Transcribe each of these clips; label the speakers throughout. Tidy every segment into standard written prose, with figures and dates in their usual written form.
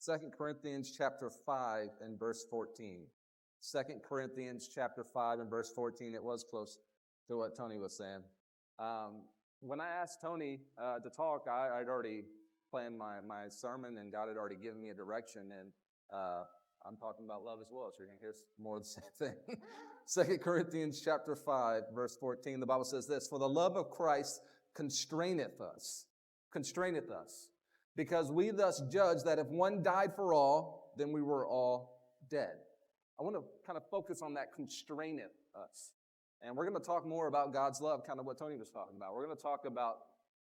Speaker 1: 2 Corinthians chapter 5 and verse 14. 2 Corinthians chapter 5 and verse 14. It was close to what Tony was saying. When I asked Tony to talk, I'd already planned my sermon, and God had already given me a direction, and I'm talking about love as well, so you're going to hear more of the same thing. 2 Corinthians chapter 5, verse 14, the Bible says this, "For the love of Christ constraineth us, because we thus judge that if one died for all, then we were all dead." I want to kind of focus on that constraineth us. And we're going to talk more about God's love, kind of what Tony was talking about. We're going to talk about,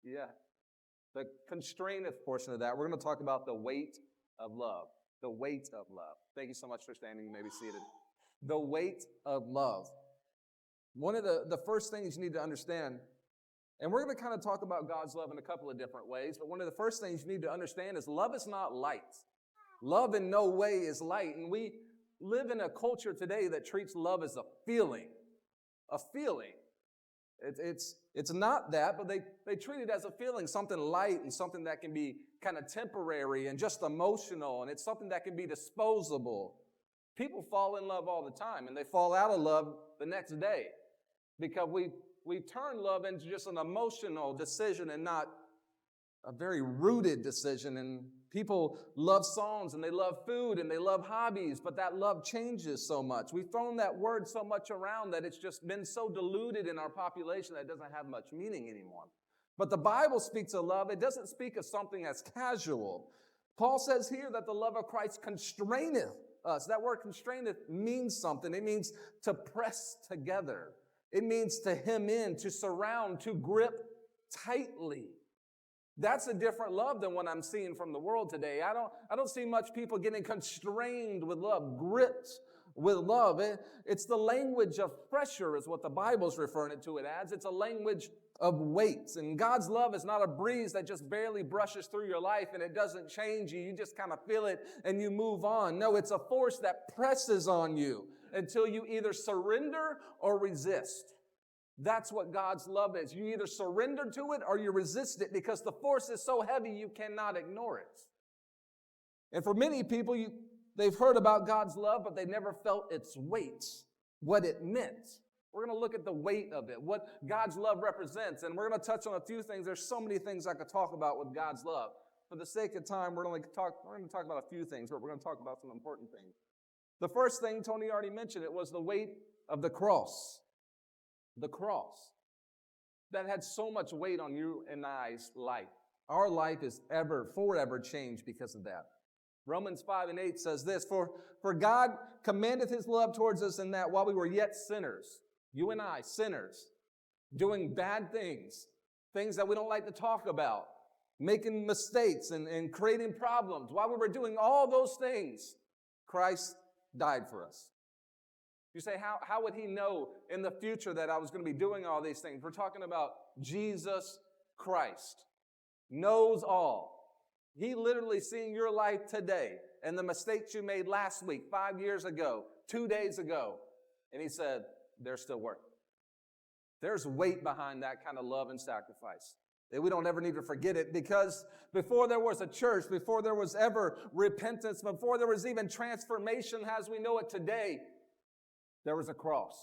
Speaker 1: the constraineth portion of that. We're going to talk about the weight of love. The weight of love. Thank you so much for standing. You may be seated. The weight of love. One of the first things you need to understand, and we're going to kind of talk about God's love in a couple of different ways, but one of the first things you need to understand is love is not light. Love in no way is light. And we live in a culture today that treats love as a feeling. A feeling. It's not that, but they treat it as a feeling, something light and something that can be kind of temporary and just emotional, and it's something that can be disposable. People fall in love all the time, and they fall out of love the next day because we turn love into just an emotional decision and not a very rooted decision. And people love songs and they love food and they love hobbies, but that love changes so much. We've thrown that word so much around that it's just been so diluted in our population that it doesn't have much meaning anymore. But the Bible speaks of love. It doesn't speak of something as casual. Paul says here that the love of Christ constraineth us. That word constraineth means something. It means to press together. It means to hem in, to surround, to grip tightly. That's a different love than what I'm seeing from the world today. I don't see much people getting constrained with love, gripped with love. It's the language of pressure is what the Bible's referring to it as. It's a language of weights. And God's love is not a breeze that just barely brushes through your life and it doesn't change you. You just kind of feel it and you move on. No, it's a force that presses on you until you either surrender or resist. That's what God's love is. You either surrender to it or you resist it because the force is so heavy you cannot ignore it. And for many people, they've heard about God's love, but they never felt its weight, what it meant. We're going to look at the weight of it, what God's love represents, and we're going to touch on a few things. There's so many things I could talk about with God's love. For the sake of time, we're going to talk about a few things, but we're going to talk about some important things. The first thing, Tony already mentioned, it was the weight of the cross. The cross. That had so much weight on you and I's life. Our life is forever changed because of that. Romans 5:8 says this, For God commandeth his love towards us in that while we were yet sinners, you and I, sinners, doing bad things that we don't like to talk about, making mistakes and creating problems, while we were doing all those things, Christ died for us. You say, how would he know in the future that I was going to be doing all these things? We're talking about Jesus Christ. Knows all. He literally seeing your life today and the mistakes you made last week, 5 years ago, 2 days ago. And he said, they're still working. There's weight behind that kind of love and sacrifice. That we don't ever need to forget it, because before there was a church, before there was ever repentance, before there was even transformation as we know it today, there was a cross,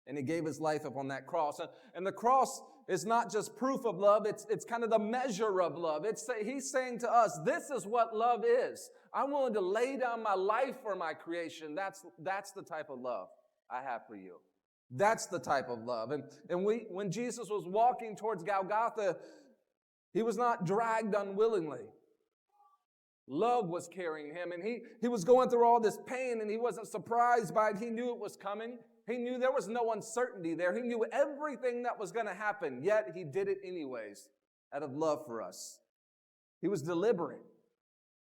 Speaker 1: and he gave his life upon that cross. And the cross is not just proof of love, it's kind of the measure of love. He's saying to us, this is what love is. I'm willing to lay down my life for my creation. That's the type of love I have for you. That's the type of love. And when Jesus was walking towards Golgotha, he was not dragged unwillingly. Love was carrying him, and he was going through all this pain, and he wasn't surprised by it. He knew it was coming. He knew there was no uncertainty there. He knew everything that was going to happen, yet he did it anyways out of love for us. He was deliberate.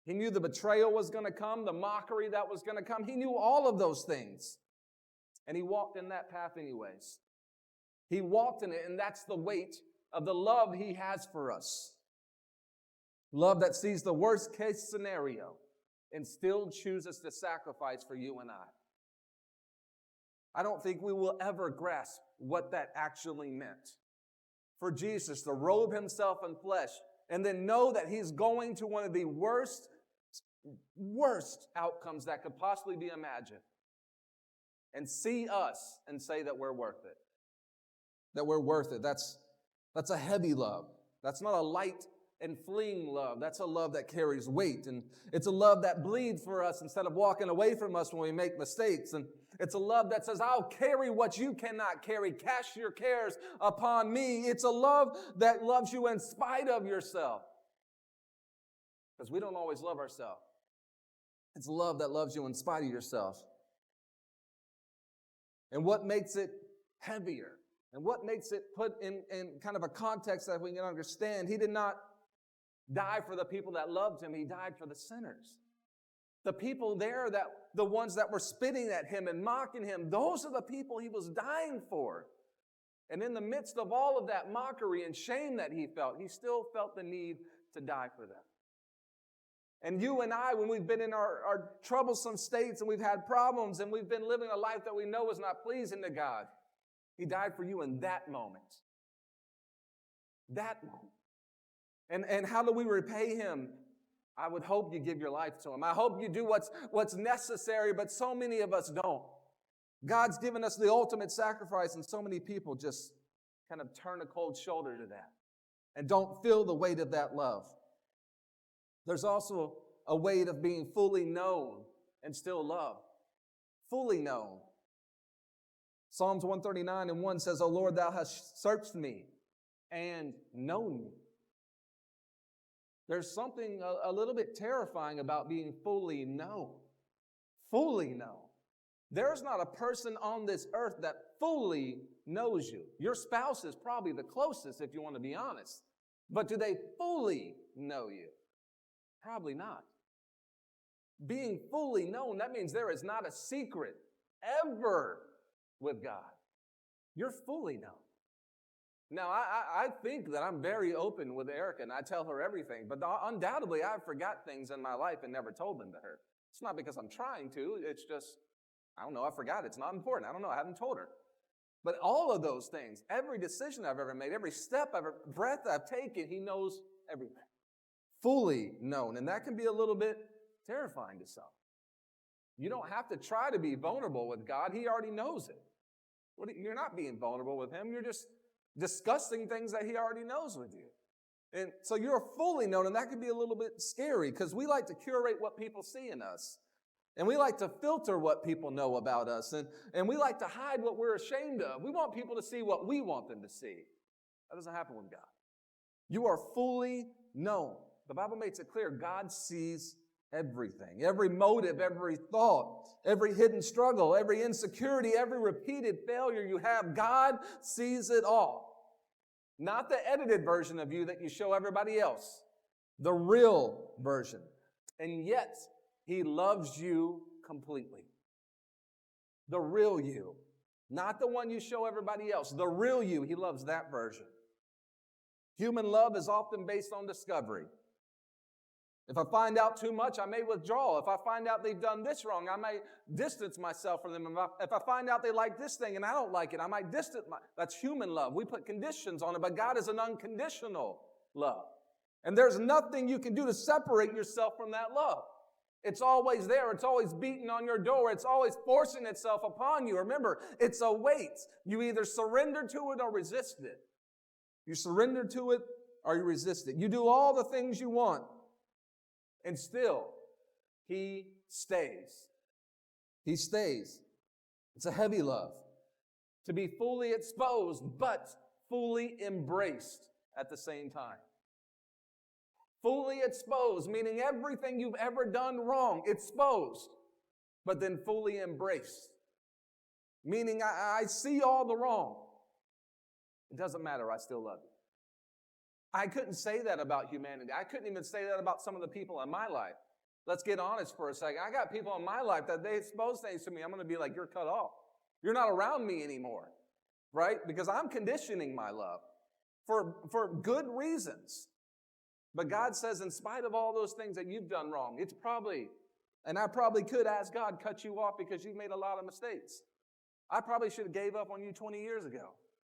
Speaker 1: He knew the betrayal was going to come, the mockery that was going to come. He knew all of those things, and he walked in that path anyways. He walked in it, and that's the weight of the love he has for us. Love that sees the worst case scenario and still chooses to sacrifice for you and I. I don't think we will ever grasp what that actually meant. For Jesus to robe himself in flesh and then know that he's going to one of the worst worst outcomes that could possibly be imagined, and see us and say that we're worth it. That we're worth it. That's a heavy love. That's not a light and fleeing love. That's a love that carries weight. And it's a love that bleeds for us instead of walking away from us when we make mistakes. And it's a love that says, I'll carry what you cannot carry. Cast your cares upon me. It's a love that loves you in spite of yourself. Because we don't always love ourselves. It's a love that loves you in spite of yourself. And what makes it heavier? And what makes it put in kind of a context that we can understand? He did not die for the people that loved him. He died for the sinners. The people there, the ones that were spitting at him and mocking him, those are the people he was dying for. And in the midst of all of that mockery and shame that he felt, he still felt the need to die for them. And you and I, when we've been in our troublesome states and we've had problems and we've been living a life that we know is not pleasing to God, he died for you in that moment. That moment. And how do we repay him? I would hope you give your life to him. I hope you do what's necessary, but so many of us don't. God's given us the ultimate sacrifice, and so many people just kind of turn a cold shoulder to that and don't feel the weight of that love. There's also a weight of being fully known and still loved. Fully known. Psalms 139:1 says, O Lord, thou hast searched me and known me. There's something a little bit terrifying about being fully known. Fully known. There's not a person on this earth that fully knows you. Your spouse is probably the closest, if you want to be honest. But do they fully know you? Probably not. Being fully known, that means there is not a secret ever with God. You're fully known. Now, I think that I'm very open with Erica, and I tell her everything, but undoubtedly I've forgot things in my life and never told them to her. It's not because I'm trying to, it's just, I don't know, I forgot. It's not important. I don't know, I haven't told her. But all of those things, every decision I've ever made, every step, every breath I've taken, he knows everything. Fully known. And that can be a little bit terrifying to some. You don't have to try to be vulnerable with God. He already knows it. You're not being vulnerable with him. You're just discussing things that he already knows with you. And so you're fully known, and that can be a little bit scary because we like to curate what people see in us. And we like to filter what people know about us. And we like to hide what we're ashamed of. We want people to see what we want them to see. That doesn't happen with God. You are fully known. The Bible makes it clear God sees everything. Every motive, every thought, every hidden struggle, every insecurity, every repeated failure you have, God sees it all. Not the edited version of you that you show everybody else. The real version. And yet, he loves you completely. The real you. Not the one you show everybody else. The real you, he loves that version. Human love is often based on discovery. If I find out too much, I may withdraw. If I find out they've done this wrong, I may distance myself from them. If I find out they like this thing and I don't like it, I might distance myself. That's human love. We put conditions on it, but God is an unconditional love. And there's nothing you can do to separate yourself from that love. It's always there. It's always beating on your door. It's always forcing itself upon you. Remember, it's a weight. You either surrender to it or resist it. You surrender to it or you resist it. You do all the things you want. And still, he stays. He stays. It's a heavy love. To be fully exposed, but fully embraced at the same time. Fully exposed, meaning everything you've ever done wrong, exposed, but then fully embraced. Meaning I see all the wrong. It doesn't matter, I still love you. I couldn't say that about humanity. I couldn't even say that about some of the people in my life. Let's get honest for a second. I got people in my life that they expose things to me. I'm going to be like, you're cut off. You're not around me anymore, right? Because I'm conditioning my love for good reasons. But God says, in spite of all those things that you've done wrong, it's probably, and I probably could ask God, cut you off because you've made a lot of mistakes. I probably should have gave up on you 20 years ago.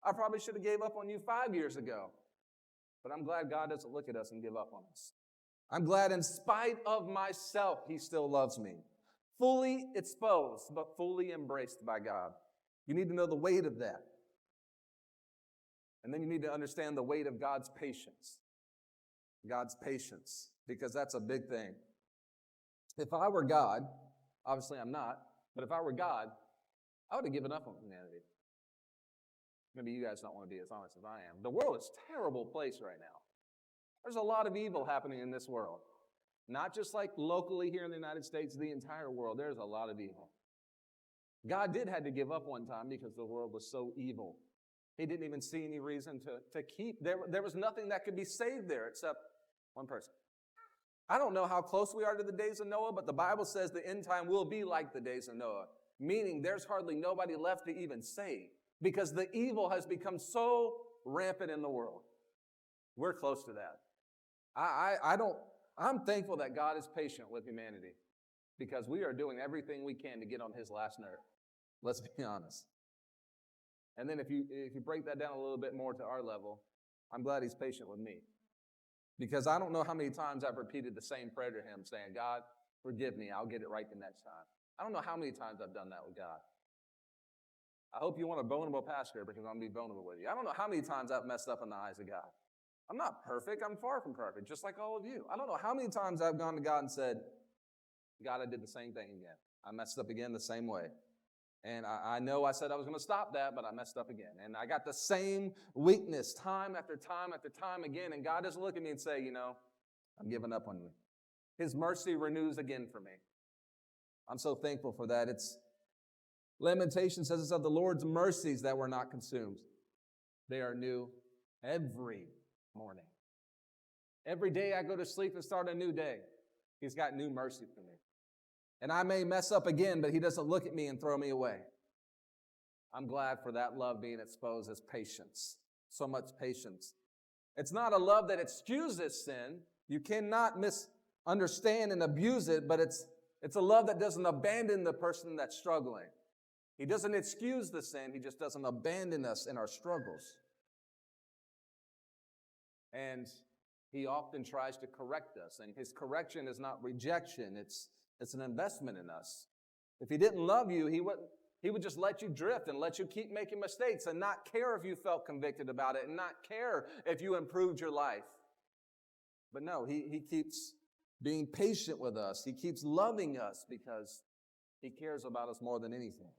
Speaker 1: I probably should have gave up on you 5 years ago. But I'm glad God doesn't look at us and give up on us. I'm glad in spite of myself, he still loves me. Fully exposed, but fully embraced by God. You need to know the weight of that. And then you need to understand the weight of God's patience. God's patience, because that's a big thing. If I were God, obviously I'm not, but if I were God, I would have given up on humanity. Maybe you guys don't want to be as honest as I am. The world is a terrible place right now. There's a lot of evil happening in this world. Not just like locally here in the United States, the entire world. There's a lot of evil. God did have to give up one time because the world was so evil. He didn't even see any reason to keep. There was nothing that could be saved there except one person. I don't know how close we are to the days of Noah, but the Bible says the end time will be like the days of Noah, meaning there's hardly nobody left to even save because the evil has become so rampant in the world. We're close to that. I'm thankful that God is patient with humanity because we are doing everything we can to get on his last nerve. Let's be honest. And then if you break that down a little bit more to our level, I'm glad he's patient with me. Because I don't know how many times I've repeated the same prayer to him saying, God, forgive me, I'll get it right the next time. I don't know how many times I've done that with God. I hope you want a vulnerable pastor because I'm going to be vulnerable with you. I don't know how many times I've messed up in the eyes of God. I'm not perfect. I'm far from perfect, just like all of you. I don't know how many times I've gone to God and said, God, I did the same thing again. I messed up again the same way. And I know I said I was going to stop that, but I messed up again. And I got the same weakness time after time after time again. And God doesn't look at me and say, I'm giving up on you. His mercy renews again for me. I'm so thankful for that. Lamentation says it's of the Lord's mercies that we're not consumed. They are new every morning. Every day I go to sleep and start a new day. He's got new mercy for me. And I may mess up again, but he doesn't look at me and throw me away. I'm glad for that love being exposed as patience. So much patience. It's not a love that excuses sin. You cannot misunderstand and abuse it, but it's a love that doesn't abandon the person that's struggling. He doesn't excuse the sin. He just doesn't abandon us in our struggles. And he often tries to correct us. And his correction is not rejection. It's an investment in us. If he didn't love you, he would just let you drift and let you keep making mistakes and not care if you felt convicted about it and not care if you improved your life. But no, he keeps being patient with us. He keeps loving us because he cares about us more than anything.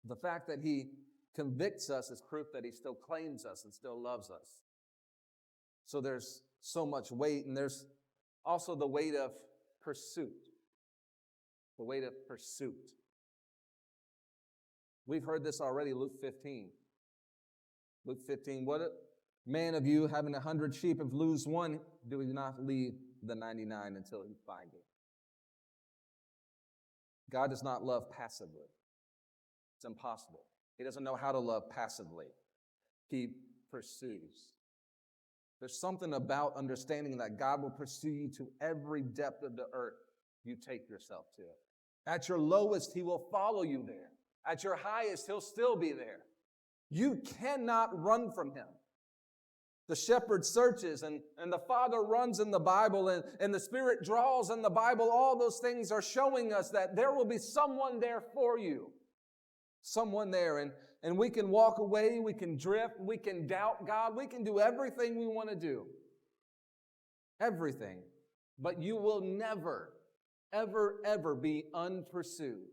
Speaker 1: The fact that he convicts us is proof that he still claims us and still loves us. So there's so much weight, and there's also the weight of pursuit. The weight of pursuit. We've heard this already, Luke 15. Luke 15, what man of you having 100 sheep, if lose one, do he not leave the 99 until he find it? God does not love passively. It's impossible. He doesn't know how to love passively. He pursues. There's something about understanding that God will pursue you to every depth of the earth you take yourself to. At your lowest, he will follow you there. At your highest, he'll still be there. You cannot run from him. The shepherd searches and the Father runs in the Bible and the Spirit draws in the Bible. All those things are showing us that there will be someone there for you. Someone there. And we can walk away, we can drift, we can doubt God, we can do everything we want to do. Everything. But you will never, ever, ever be unpursued.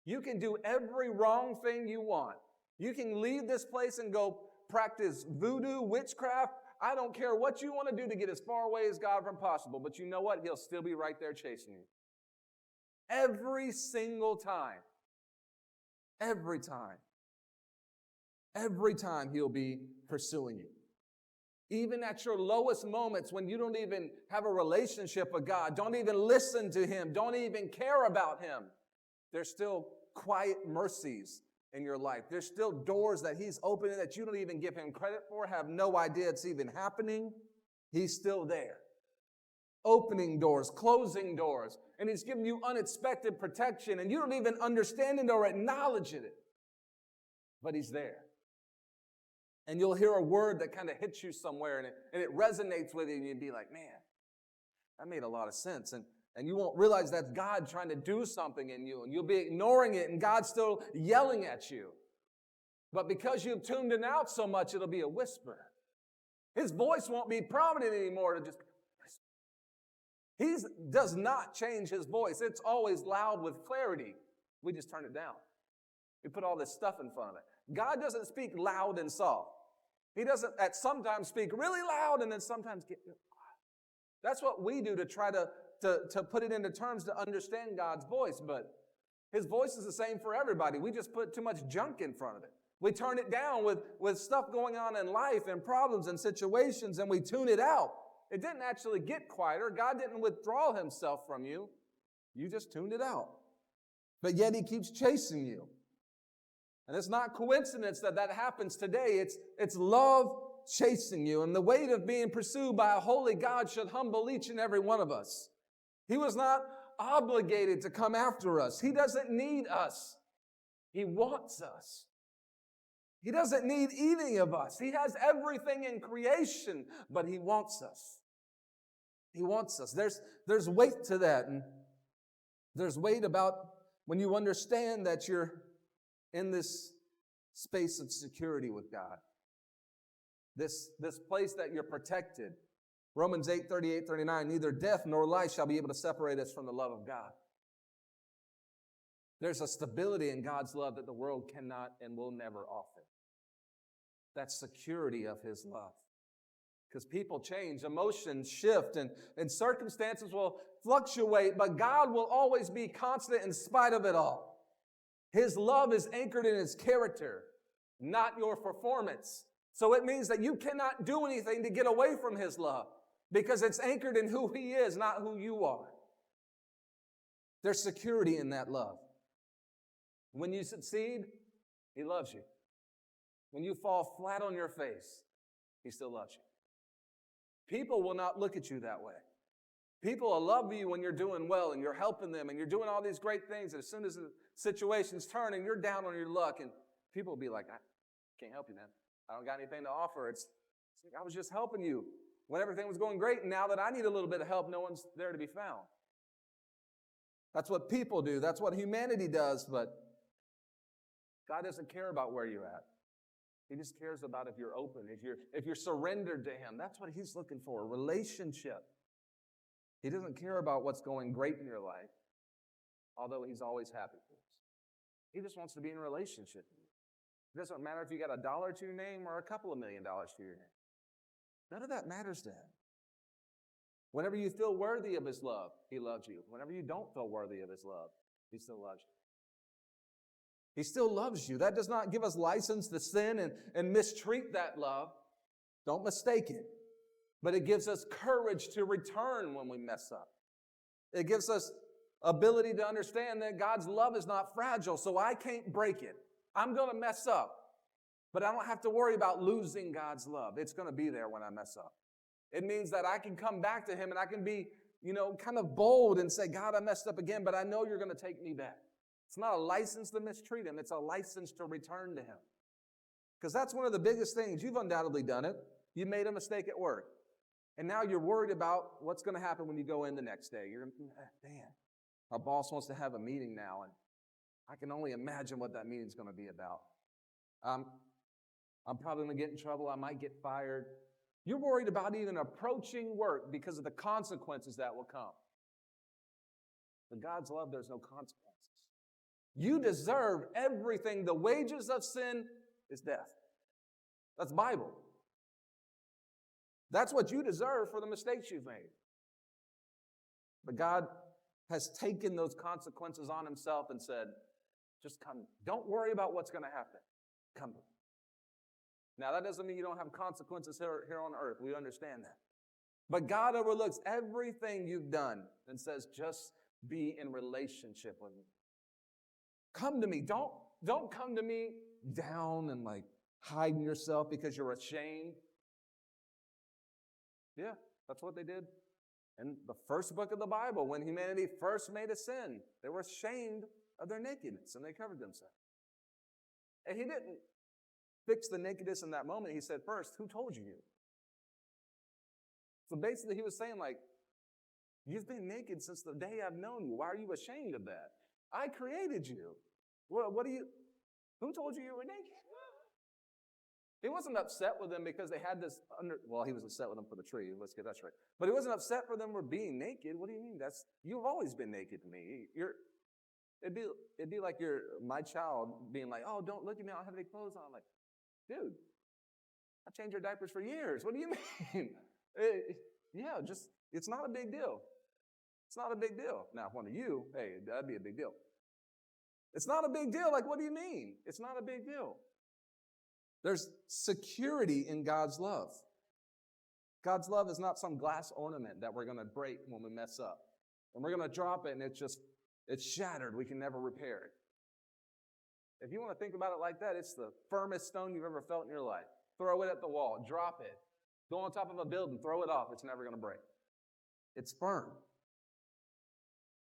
Speaker 1: You can do every wrong thing you want. You can leave this place and go practice voodoo, witchcraft. I don't care what you want to do to get as far away as God from possible. But you know what? He'll still be right there chasing you. Every single time. Every time. Every time he'll be pursuing you. Even at your lowest moments when you don't even have a relationship with God, don't even listen to him, don't even care about him, there's still quiet mercies in your life. There's still doors that he's opening that you don't even give him credit for, have no idea it's even happening. He's still there. Opening doors, closing doors, and he's giving you unexpected protection, and you don't even understand it or acknowledge it. But he's there. And you'll hear a word that kind of hits you somewhere, and it resonates with you, and you'd be like, man, That made a lot of sense. And you won't realize that's God trying to do something in you, and you'll be ignoring it, and God's still yelling at you. But because you've tuned it out so much, it'll be a whisper. His voice won't be prominent anymore to just whisper. He does not change his voice. It's always loud with clarity. We just turn it down. We put all this stuff in front of it. God doesn't speak loud and soft. He doesn't at sometimes speak really loud and then sometimes get quiet. That's what we do to try to put it into terms to understand God's voice. But his voice is the same for everybody. We just put too much junk in front of it. We turn it down with stuff going on in life and problems and situations, and we tune it out. It didn't actually get quieter. God didn't withdraw himself from you. You just tuned it out. But yet he keeps chasing you. And it's not coincidence that happens today. It's love chasing you. And the weight of being pursued by a holy God should humble each and every one of us. He was not obligated to come after us. He doesn't need us. He wants us. He doesn't need any of us. He has everything in creation, but he wants us. He wants us. There's weight to that. And there's weight about when you understand that you're in this space of security with God. This place that you're protected. Romans 8:38-39, neither death nor life shall be able to separate us from the love of God. There's a stability in God's love that the world cannot and will never offer. That's security of his love. Because people change, emotions shift, and circumstances will fluctuate, but God will always be constant in spite of it all. His love is anchored in his character, not your performance. So it means that you cannot do anything to get away from his love because it's anchored in who he is, not who you are. There's security in that love. When you succeed, he loves you. When you fall flat on your face, he still loves you. People will not look at you that way. People will love you when you're doing well and you're helping them and you're doing all these great things. And as soon as the situation's turning, you're down on your luck. And people will be like, I can't help you, man. I don't got anything to offer. It's like, I was just helping you when everything was going great. And now that I need a little bit of help, no one's there to be found. That's what people do. That's what humanity does. But God doesn't care about where you're at. He just cares about if you're open, if you're surrendered to him. That's what he's looking for, a relationship. He doesn't care about what's going great in your life, although he's always happy for us. He just wants to be in a relationship with you. It doesn't matter if you got $1 to your name or a couple of $1 million to your name. None of that matters to him. Whenever you feel worthy of his love, he loves you. Whenever you don't feel worthy of his love, he still loves you. He still loves you. That does not give us license to sin and mistreat that love. Don't mistake it. But it gives us courage to return when we mess up. It gives us ability to understand that God's love is not fragile, so I can't break it. I'm going to mess up, but I don't have to worry about losing God's love. It's going to be there when I mess up. It means that I can come back to him and I can be, kind of bold and say, God, I messed up again, but I know you're going to take me back. It's not a license to mistreat him. It's a license to return to him. Because that's one of the biggest things. You've undoubtedly done it. You made a mistake at work. And now you're worried about what's going to happen when you go in the next day. You're, man, our boss wants to have a meeting now, and I can only imagine what that meeting's going to be about. I'm probably going to get in trouble. I might get fired. You're worried about even approaching work because of the consequences that will come. In God's love, there's no consequences. You deserve everything. The wages of sin is death. That's Bible. That's what you deserve for the mistakes you've made. But God has taken those consequences on himself and said, just come. Don't worry about what's going to happen. Come. Now, that doesn't mean you don't have consequences here on earth. We understand that. But God overlooks everything you've done and says, just be in relationship with me. Come to me. Don't come to me down and hiding yourself because you're ashamed. Yeah, that's what they did in the first book of the Bible. When humanity first made a sin, they were ashamed of their nakedness and they covered themselves. And he didn't fix the nakedness in that moment. He said, first, who told you? So basically he was saying You've been naked since the day I've known you. Why are you ashamed of that? I created you. Who told you were naked? He wasn't upset with them because they had this he was upset with them for the tree. Let's get that straight. But he wasn't upset for them for being naked. What do you mean? You've always been naked to me. It'd be like my child being like, oh, don't look at me, I don't have any clothes on. Like, dude, I changed your diapers for years. What do you mean? It's not a big deal. It's not a big deal. Now, if one of you, hey, that'd be a big deal. It's not a big deal. Like, what do you mean? It's not a big deal. There's security in God's love. God's love is not some glass ornament that we're going to break when we mess up. And we're going to drop it and it's shattered. We can never repair it. If you want to think about it like that, it's the firmest stone you've ever felt in your life. Throw it at the wall. Drop it. Go on top of a building. Throw it off. It's never going to break. It's firm.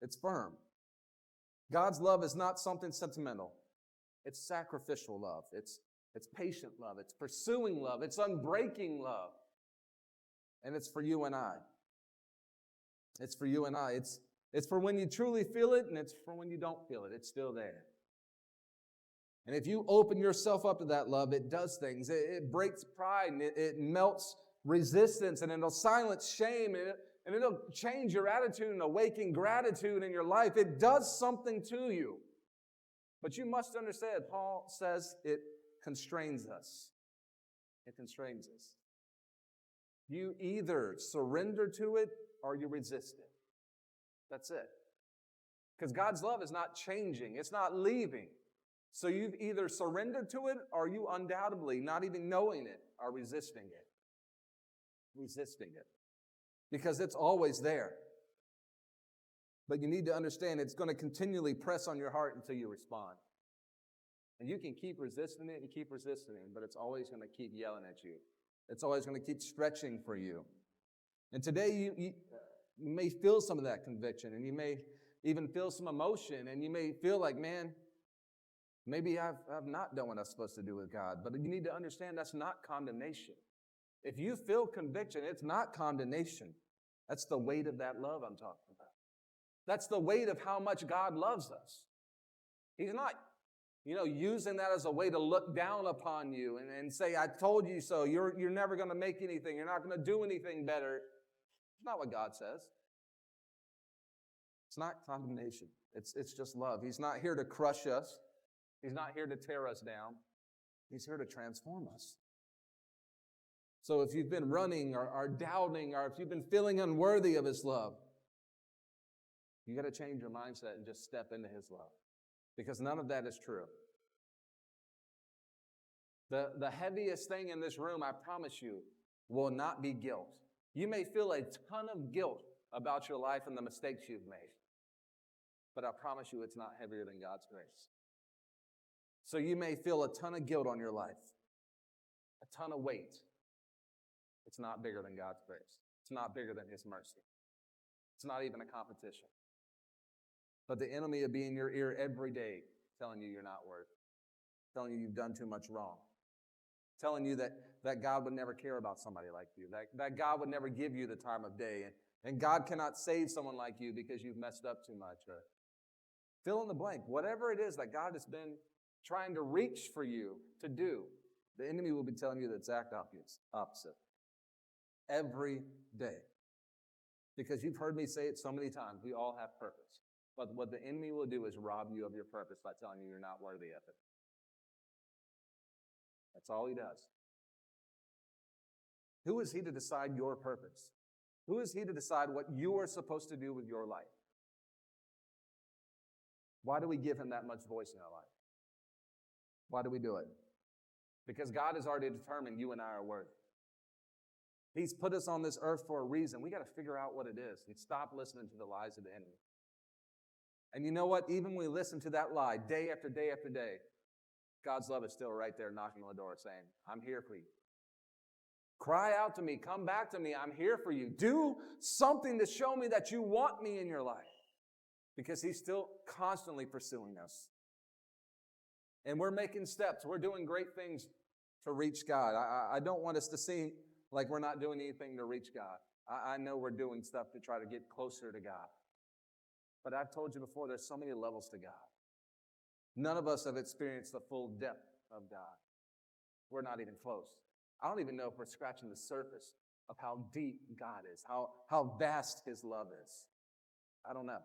Speaker 1: It's firm. God's love is not something sentimental. It's sacrificial love. It's patient love. It's pursuing love. It's unbreaking love. And it's for you and I. It's for you and I. It's for when you truly feel it, and it's for when you don't feel it. It's still there. And if you open yourself up to that love, it does things. It breaks pride, and it melts resistance, and it'll silence shame, and it'll change your attitude and awaken gratitude in your life. It does something to you. But you must understand, Paul says it constrains us. It constrains us. You either surrender to it or you resist it. That's it. Because God's love is not changing. It's not leaving. So you've either surrendered to it or you undoubtedly, not even knowing it, are resisting it. Resisting it. Because it's always there. But you need to understand it's going to continually press on your heart until you respond. And you can keep resisting it and keep resisting it, but it's always going to keep yelling at you. It's always going to keep stretching for you. And today you may feel some of that conviction, and you may even feel some emotion, and you may feel like, man, maybe I've not done what I'm supposed to do with God. But you need to understand that's not condemnation. If you feel conviction, it's not condemnation. That's the weight of that love I'm talking about. That's the weight of how much God loves us. He's not, using that as a way to look down upon you and say, I told you so. You're never going to make anything. You're not going to do anything better. It's not what God says. It's not condemnation. It's just love. He's not here to crush us. He's not here to tear us down. He's here to transform us. So if you've been running or doubting, or if you've been feeling unworthy of His love, you got to change your mindset and just step into His love. Because none of that is true. The heaviest thing in this room, I promise you, will not be guilt. You may feel a ton of guilt about your life and the mistakes you've made. But I promise you it's not heavier than God's grace. So you may feel a ton of guilt on your life. A ton of weight. It's not bigger than God's grace. It's not bigger than His mercy. It's not even a competition. But the enemy will be in your ear every day telling you you're not worth it, telling you you've done too much wrong, telling you that God would never care about somebody like you, that God would never give you the time of day, and God cannot save someone like you because you've messed up too much. Or fill in the blank. Whatever it is that God has been trying to reach for you to do, the enemy will be telling you the exact opposite. Every day. Because you've heard me say it so many times, we all have purpose. But what the enemy will do is rob you of your purpose by telling you you're not worthy of it. That's all he does. Who is he to decide your purpose? Who is he to decide what you are supposed to do with your life? Why do we give him that much voice in our life? Why do we do it? Because God has already determined you and I are worthy. He's put us on this earth for a reason. We got to figure out what it is and stop listening to the lies of the enemy. And you know what? Even when we listen to that lie day after day after day, God's love is still right there knocking on the door saying, I'm here for you. Cry out to me. Come back to me. I'm here for you. Do something to show me that you want me in your life. Because He's still constantly pursuing us. And we're making steps. We're doing great things to reach God. I don't want us to seem like we're not doing anything to reach God. I know we're doing stuff to try to get closer to God. But I've told you before, there's so many levels to God. None of us have experienced the full depth of God. We're not even close. I don't even know if we're scratching the surface of how deep God is, how vast his love is. I don't know.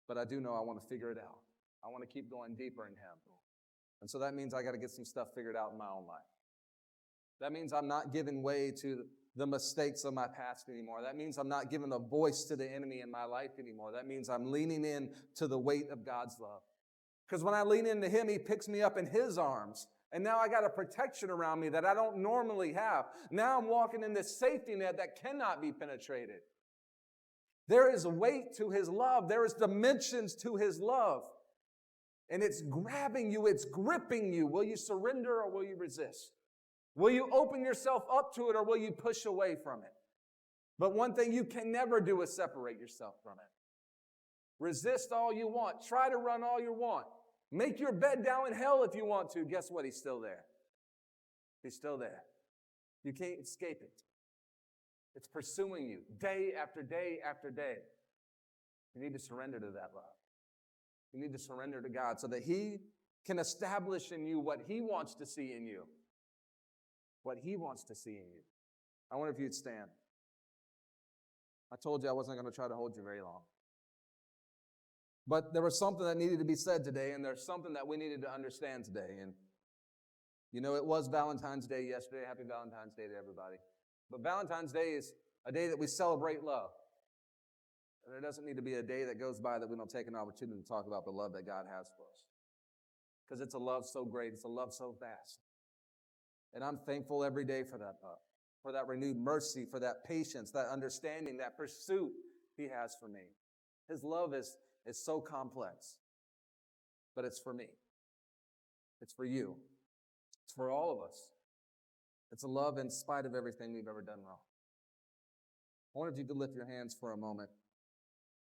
Speaker 1: But I do know I want to figure it out. I want to keep going deeper in him. And so that means I got to get some stuff figured out in my own life. That means I'm not giving way to the mistakes of my past anymore. That means I'm not giving a voice to the enemy in my life anymore. That means I'm leaning in to the weight of God's love. Because when I lean into him, he picks me up in his arms. And now I got a protection around me that I don't normally have. Now I'm walking in this safety net that cannot be penetrated. There is weight to his love. There is dimensions to his love. And it's grabbing you. It's gripping you. Will you surrender or will you resist? Will you open yourself up to it or will you push away from it? But one thing you can never do is separate yourself from it. Resist all you want. Try to run all you want. Make your bed down in hell if you want to. Guess what? He's still there. He's still there. You can't escape it. It's pursuing you day after day after day. You need to surrender to that love. You need to surrender to God so that he can establish in you what he wants to see in you. What he wants to see in you. I wonder if you'd stand. I told you I wasn't going to try to hold you very long. But there was something that needed to be said today, and there's something that we needed to understand today. And, you know, it was Valentine's Day yesterday. Happy Valentine's Day to everybody. But Valentine's Day is a day that we celebrate love. And there doesn't need to be a day that goes by that we don't take an opportunity to talk about the love that God has for us. Because it's a love so great. It's a love so vast. And I'm thankful every day for that love, for that renewed mercy, for that patience, that understanding, that pursuit he has for me. His love is so complex, but it's for me. It's for you. It's for all of us. It's a love in spite of everything we've ever done wrong. I wonder if you could lift your hands for a moment.